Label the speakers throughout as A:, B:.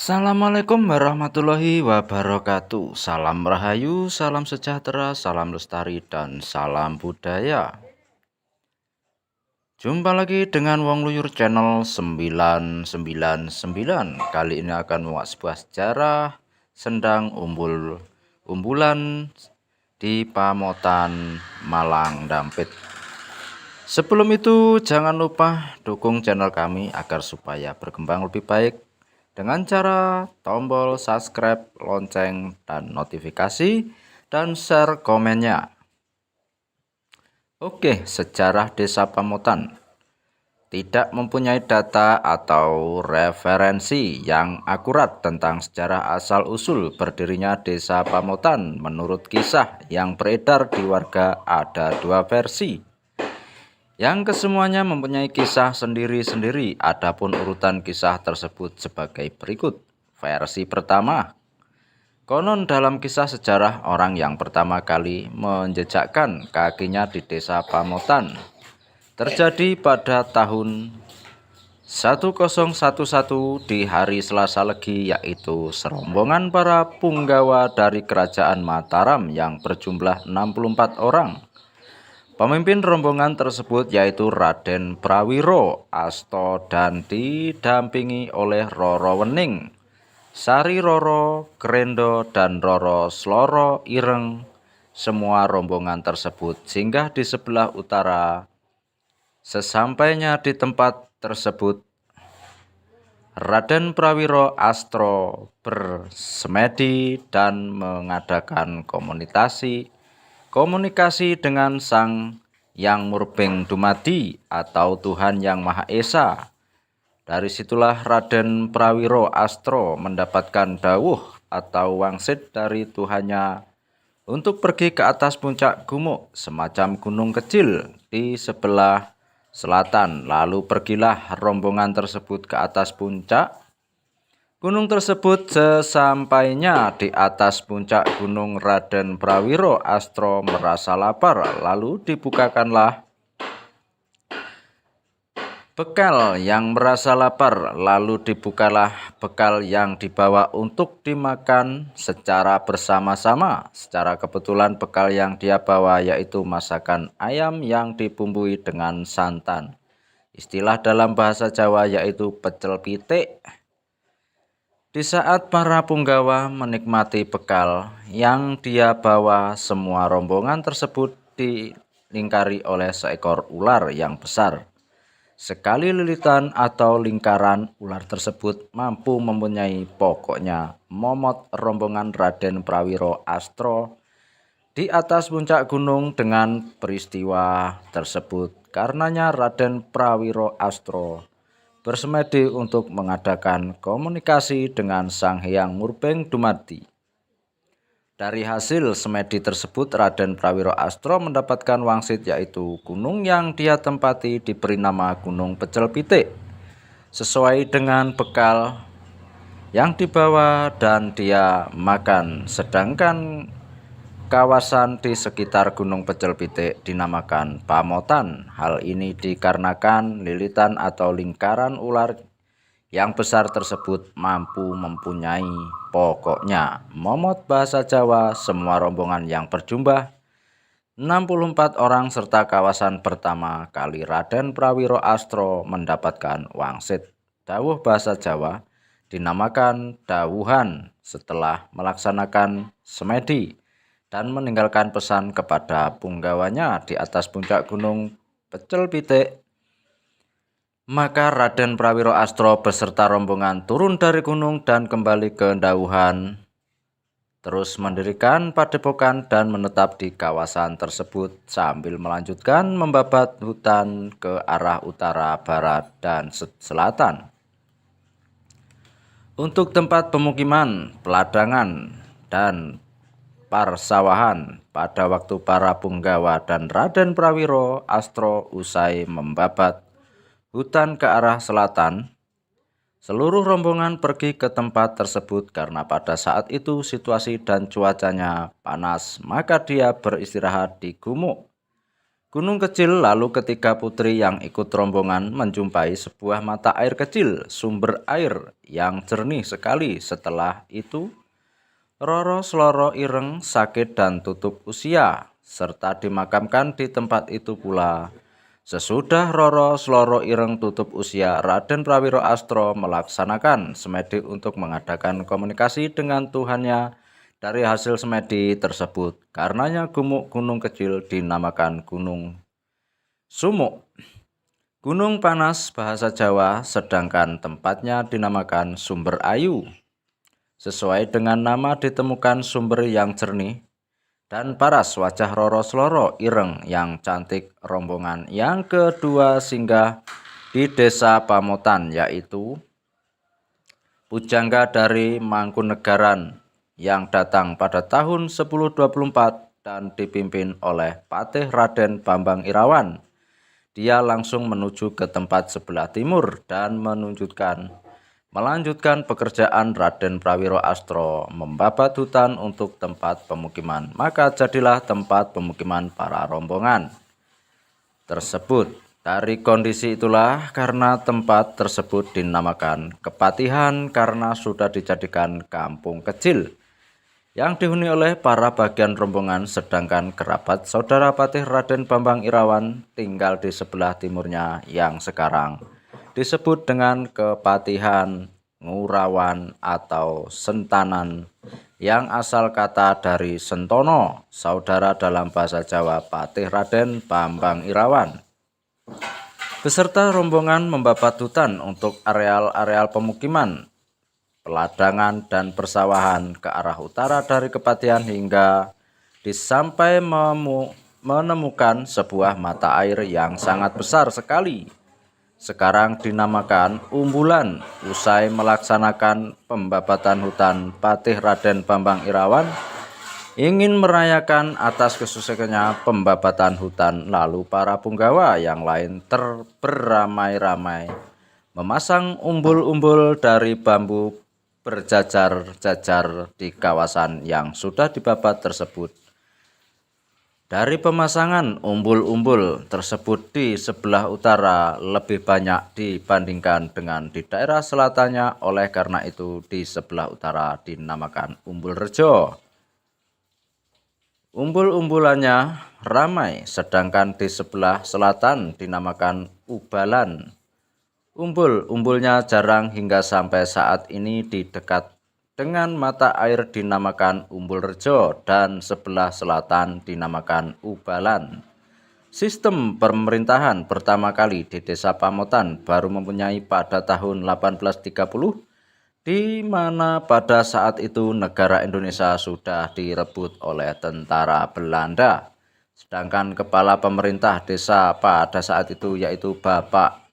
A: Assalamualaikum warahmatullahi wabarakatuh. Salam rahayu, salam sejahtera, salam lestari, dan salam budaya. Jumpa lagi dengan Wong Luyur Channel 999. Kali ini akan membuat sebuah sejarah sendang umbulan di Pamotan, Malang Dampit. Sebelum itu, jangan lupa dukung channel kami agar supaya berkembang lebih baik dengan cara tombol subscribe, lonceng, dan notifikasi, dan share komennya. Oke, sejarah Desa Pamotan tidak mempunyai data atau referensi yang akurat tentang sejarah asal-usul berdirinya Desa Pamotan. Menurut kisah yang beredar di warga, ada dua versi yang kesemuanya mempunyai kisah sendiri-sendiri. Adapun urutan kisah tersebut sebagai berikut. Versi pertama, konon dalam kisah sejarah orang yang pertama kali menjejakkan kakinya di Desa Pamotan terjadi pada tahun 1011 di hari Selasa Legi, yaitu serombongan para punggawa dari Kerajaan Mataram yang berjumlah 64 orang. Pemimpin rombongan tersebut yaitu Raden Prawiro Asto dan didampingi oleh Roro Wening, Sari Roro Krendo, dan Roro Sloro Ireng. Semua rombongan tersebut singgah di sebelah utara. Sesampainya di tempat tersebut, Raden Prawiro Astro bersemedi dan mengadakan komunikasi dengan Sang Yang Murbeng Dumadi atau Tuhan Yang Maha Esa. Dari situlah Raden Prawiro Astro mendapatkan dawuh atau wangsit dari Tuhannya untuk pergi ke atas puncak gumuk, semacam gunung kecil di sebelah selatan. Lalu pergilah rombongan tersebut ke atas puncak gunung tersebut. Sesampainya di atas puncak gunung, Raden Prawiro Astro merasa lapar. Lalu dibukakanlah bekal yang merasa lapar. Lalu dibukalah bekal yang dibawa untuk dimakan secara bersama-sama. Secara kebetulan bekal yang dia bawa yaitu masakan ayam yang dibumbui dengan santan. Istilah dalam bahasa Jawa yaitu pecel pitik. Di saat para punggawa menikmati bekal yang dia bawa, semua rombongan tersebut dilingkari oleh seekor ular yang besar. Sekali lilitan atau lingkaran ular tersebut mampu mempunyai pokoknya momot rombongan Raden Prawiro Astro di atas puncak gunung. Dengan peristiwa tersebut, karenanya Raden Prawiro Astro bersemedi untuk mengadakan komunikasi dengan Sang Hyang Murbeng Dumadi. Dari hasil semedi tersebut, Raden Prawiro Astro mendapatkan wangsit, yaitu gunung yang dia tempati diberi nama Gunung Pecel Pitik, sesuai dengan bekal yang dibawa dan dia makan. Sedangkan kawasan di sekitar Gunung Pecel Pitik dinamakan Pamotan. Hal ini dikarenakan lilitan atau lingkaran ular yang besar tersebut mampu mempunyai pokoknya momot bahasa Jawa. Semua rombongan yang berjumlah 64 orang serta kawasan pertama kali Raden Prawiro Astro mendapatkan wangsit dawuh bahasa Jawa dinamakan dawuhan setelah melaksanakan semedi dan meninggalkan pesan kepada punggawanya di atas puncak Gunung Pecel Pitik. Maka Raden Prawiro Astro beserta rombongan turun dari gunung dan kembali ke dawuhan, terus mendirikan padepokan dan menetap di kawasan tersebut sambil melanjutkan membabat hutan ke arah utara, barat, dan selatan. Untuk tempat pemukiman, peladangan, dan persawahan pada waktu para punggawa dan Raden Prawiro Astro usai membabat hutan ke arah selatan, seluruh rombongan pergi ke tempat tersebut karena pada saat itu situasi dan cuacanya panas, maka dia beristirahat di gumuk. Gunung kecil lalu ketiga putri yang ikut rombongan menjumpai sebuah mata air kecil, sumber air yang jernih sekali. Setelah itu, Roro Sloro Ireng sakit dan tutup usia, serta dimakamkan di tempat itu pula. Sesudah Roro Sloro Ireng tutup usia, Raden Prawiro Astro melaksanakan semedi untuk mengadakan komunikasi dengan Tuhannya. Dari hasil semedi tersebut, karenanya gumuk gunung kecil dinamakan Gunung Sumuk. Gunung panas bahasa Jawa, sedangkan tempatnya dinamakan Sumber Ayu. Sesuai dengan nama ditemukan sumber yang jernih dan paras wajah Roro Sloro Ireng yang cantik. Rombongan yang kedua singgah di desa Pamotan, yaitu pujangga dari Mangkunegaran yang datang pada tahun 1024 dan dipimpin oleh Patih Raden Bambang Irawan. Dia langsung menuju ke tempat sebelah timur dan melanjutkan pekerjaan Raden Prawiro Astro membabat hutan untuk tempat pemukiman. Maka jadilah tempat pemukiman para rombongan tersebut. Dari kondisi itulah karena tempat tersebut dinamakan Kepatihan karena sudah dijadikan kampung kecil yang dihuni oleh para bagian rombongan, sedangkan kerabat saudara Patih Raden Bambang Irawan tinggal di sebelah timurnya yang sekarang disebut dengan Kepatihan Ngurawan atau Sentanan, yang asal kata dari Sentono, saudara dalam bahasa Jawa Patih Raden Bambang Irawan. Beserta rombongan membabat hutan untuk areal-areal pemukiman, peladangan dan persawahan ke arah utara dari Kepatihan hingga disampai menemukan sebuah mata air yang sangat besar sekali. Sekarang dinamakan Umbulan. Usai melaksanakan pembabatan hutan, Patih Raden Bambang Irawan ingin merayakan atas kesuksesannya pembabatan hutan. Lalu para punggawa yang lain beramai-ramai memasang umbul-umbul dari bambu berjajar-jajar di kawasan yang sudah dibabat tersebut. Dari pemasangan umbul-umbul tersebut di sebelah utara lebih banyak dibandingkan dengan di daerah selatannya, oleh karena itu di sebelah utara dinamakan Umbul Rejo. Umbul-umbulannya ramai, sedangkan di sebelah selatan dinamakan Ubalan. Umbul-umbulnya jarang hingga sampai saat ini. Di dekat dengan mata air dinamakan Umbul Rejo dan sebelah selatan dinamakan Ubalan. Sistem pemerintahan pertama kali di desa Pamotan baru mempunyai pada tahun 1830, di mana pada saat itu negara Indonesia sudah direbut oleh tentara Belanda. Sedangkan kepala pemerintah desa pada saat itu yaitu Bapak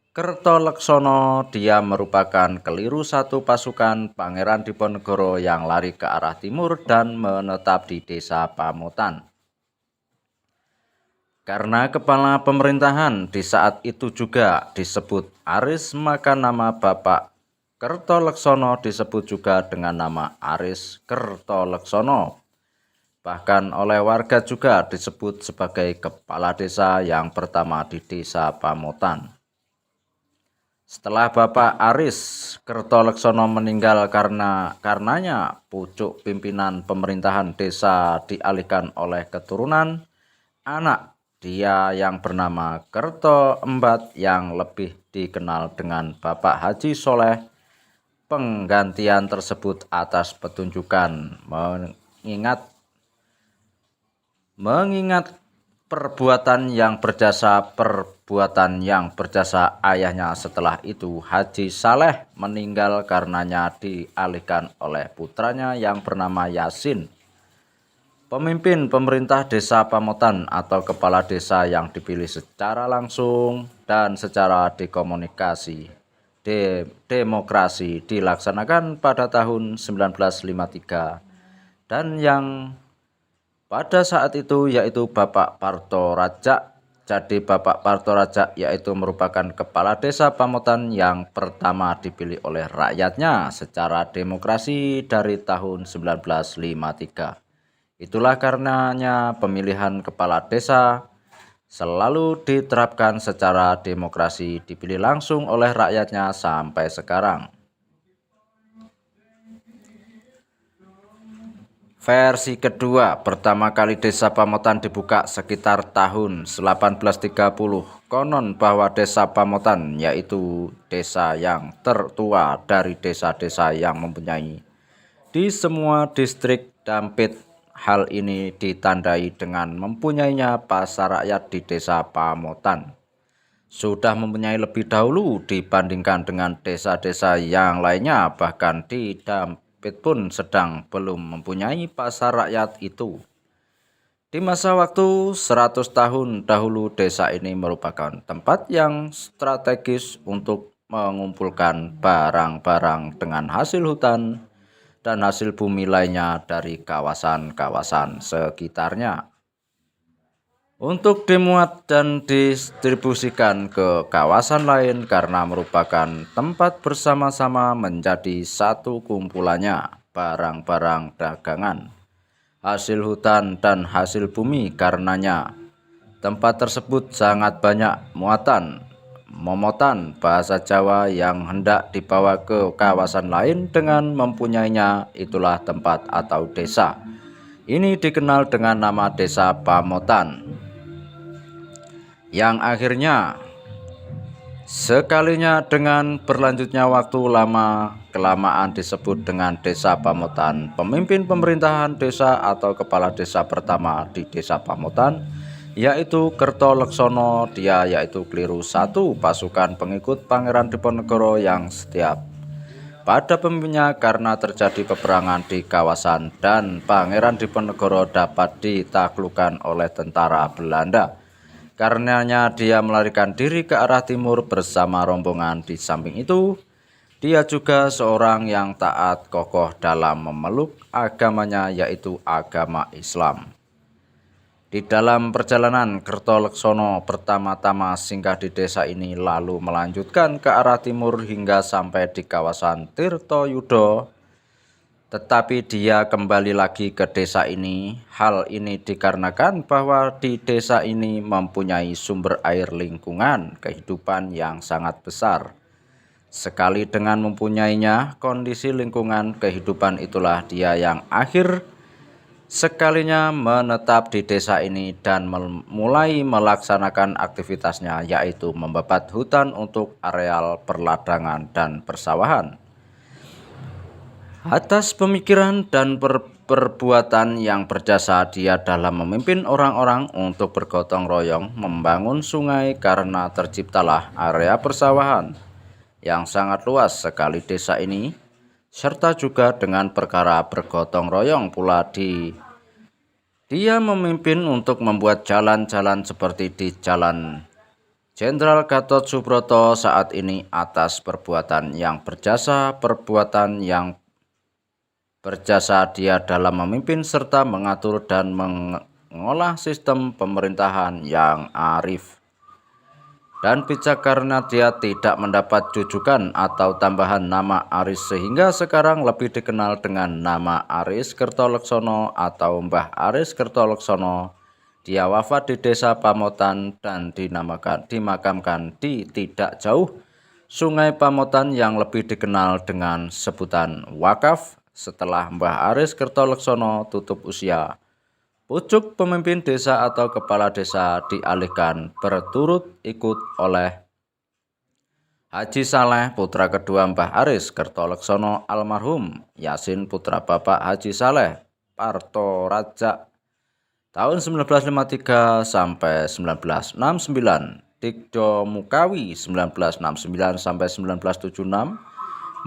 A: Kertoleksono, dia merupakan keliru satu pasukan Pangeran Diponegoro yang lari ke arah timur dan menetap di desa Pamotan. Karena kepala pemerintahan di saat itu juga disebut Aris, maka nama Bapak Kertoleksono disebut juga dengan nama Aris Kertoleksono. Bahkan oleh warga juga disebut sebagai kepala desa yang pertama di desa Pamotan. Setelah Bapak Aris Kertoleksono meninggal, karenanya pucuk pimpinan pemerintahan desa dialihkan oleh keturunan anak dia yang bernama Kerto Embat yang lebih dikenal dengan Bapak Haji Soleh. Penggantian tersebut atas petunjukan mengingat perbuatan yang berjasa ayahnya. Setelah itu Haji Saleh meninggal, karenanya dialihkan oleh putranya yang bernama Yasin. Pemimpin pemerintah desa Pamotan atau kepala desa yang dipilih secara langsung dan secara demokrasi dilaksanakan pada tahun 1953 dan yang pada saat itu yaitu Bapak Parto Raja. Jadi Bapak Parto Raja yaitu merupakan kepala desa Pamotan yang pertama dipilih oleh rakyatnya secara demokrasi dari tahun 1953. Itulah karenanya pemilihan kepala desa selalu diterapkan secara demokrasi, dipilih langsung oleh rakyatnya sampai sekarang. Versi kedua, pertama kali Desa Pamotan dibuka sekitar tahun 1830. Konon bahwa Desa Pamotan yaitu desa yang tertua dari desa-desa yang mempunyai di semua distrik Dampit. Hal ini ditandai dengan mempunyainya pasar rakyat di Desa Pamotan. Sudah mempunyai lebih dahulu dibandingkan dengan desa-desa yang lainnya, bahkan di Dampit pun sedang belum mempunyai pasar rakyat itu. Di masa waktu 100 tahun dahulu, desa ini merupakan tempat yang strategis untuk mengumpulkan barang-barang dengan hasil hutan dan hasil bumi lainnya dari kawasan-kawasan sekitarnya untuk dimuat dan didistribusikan ke kawasan lain karena merupakan tempat bersama-sama menjadi satu kumpulannya barang-barang dagangan, hasil hutan dan hasil bumi. Karenanya tempat tersebut sangat banyak momotan bahasa Jawa yang hendak dibawa ke kawasan lain dengan mempunyainya. Itulah tempat atau desa. Ini dikenal dengan nama Desa Pamotan, yang akhirnya sekalinya dengan berlanjutnya waktu lama kelamaan disebut dengan Desa Pamotan. Pemimpin pemerintahan desa atau kepala desa pertama di Desa Pamotan yaitu Kertoleksono. Dia yaitu keliru satu pasukan pengikut Pangeran Diponegoro yang setiap pada pemimpinnya karena terjadi peperangan di kawasan dan Pangeran Diponegoro dapat ditaklukkan oleh tentara Belanda. Karenanya dia melarikan diri ke arah timur bersama rombongan. Di samping itu, dia juga seorang yang taat kokoh dalam memeluk agamanya yaitu agama Islam. Di dalam perjalanan, Kertoleksono pertama-tama singgah di desa ini lalu melanjutkan ke arah timur hingga sampai di kawasan Tirtoyudo. Tetapi dia kembali lagi ke desa ini. Hal ini dikarenakan bahwa di desa ini mempunyai sumber air lingkungan kehidupan yang sangat besar. Sekali dengan mempunyainya kondisi lingkungan kehidupan, itulah dia yang akhir sekalinya menetap di desa ini dan mulai melaksanakan aktivitasnya yaitu membabat hutan untuk areal perladangan dan persawahan. Atas pemikiran dan perbuatan yang berjasa dia dalam memimpin orang-orang untuk bergotong royong membangun sungai, karena terciptalah area persawahan yang sangat luas sekali desa ini, serta juga dengan perkara bergotong royong pula dia memimpin untuk membuat jalan-jalan seperti di Jalan Jenderal Gatot Subroto saat ini. Atas perbuatan yang berjasa dia dalam memimpin serta mengatur dan mengolah sistem pemerintahan yang arif dan bijak, karena dia tidak mendapat jujukan atau tambahan nama Aris sehingga sekarang lebih dikenal dengan nama Aris Kertoleksono atau Mbah Aris Kertoleksono. Dia wafat di Desa Pamotan dan dimakamkan di tidak jauh Sungai Pamotan yang lebih dikenal dengan sebutan Wakaf setelah Mbah Aris Kertoleksono tutup usia. Pucuk pemimpin desa atau kepala desa dialihkan berturut ikut oleh Haji Saleh, putra kedua Mbah Aris Kertoleksono almarhum, Yasin putra Bapak Haji Saleh Partoraja tahun 1953 sampai 1969, Digdo Mukawi 1969 sampai 1976,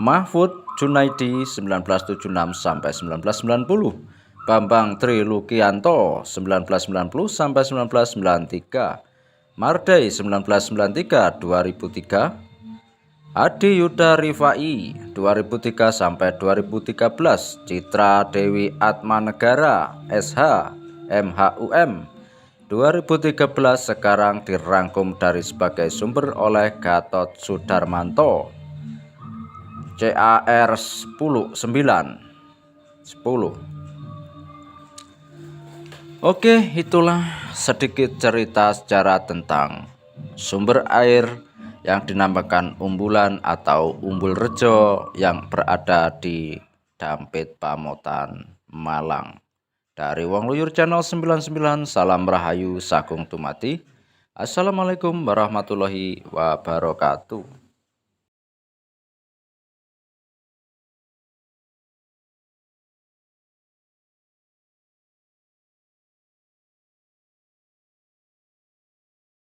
A: Mahfud Junaidi 1976 sampai 1990, Bambang Trilukianto 1990 sampai 1993, Mardai 1993 2003, Adi Yuda Rifai 2003 sampai 2013, Citra Dewi Atmanegara SH MHUM 2013 sekarang dirangkum dari sebagai sumber oleh Gatot Sudarmanto CAR 10. Oke, itulah sedikit cerita sejarah tentang sumber air yang dinamakan Umbulan atau Umbul Rejo yang berada di Dampit Pamotan, Malang. Dari Wong Luyur Channel 99, salam rahayu, sagung tumati. Assalamualaikum warahmatullahi wabarakatuh.